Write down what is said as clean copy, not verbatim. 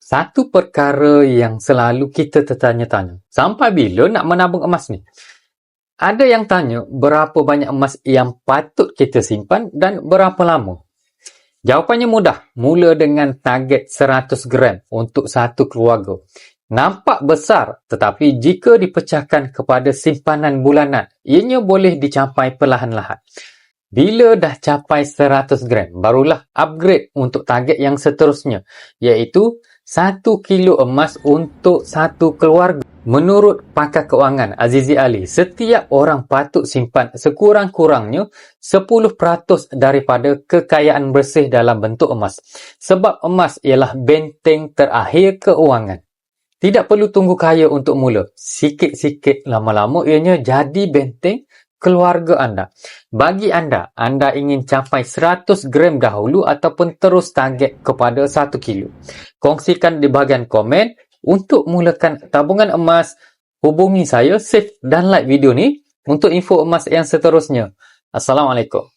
Satu perkara yang selalu kita tertanya-tanya, sampai bila nak menabung emas ni? Ada yang tanya berapa banyak emas yang patut kita simpan dan berapa lama? Jawapannya mudah, mula dengan target 100 gram untuk satu keluarga. Nampak besar, tetapi jika dipecahkan kepada simpanan bulanan, ianya boleh dicapai perlahan-lahan. Bila dah capai 100 gram, barulah upgrade untuk target yang seterusnya, iaitu 1 kilo emas untuk satu keluarga. Menurut pakar kewangan Azizi Ali, setiap orang patut simpan sekurang-kurangnya 10% daripada kekayaan bersih dalam bentuk emas. Sebab emas ialah benteng terakhir keuangan. Tidak perlu tunggu kaya untuk mula. Sikit-sikit lama-lama ianya jadi benteng keluarga anda. Bagi anda ingin capai 100 gram dahulu ataupun terus target kepada 1 kilo. Kongsikan di bahagian komen. Untuk mulakan tabungan emas, hubungi saya, save dan like video ni untuk info emas yang seterusnya. Assalamualaikum.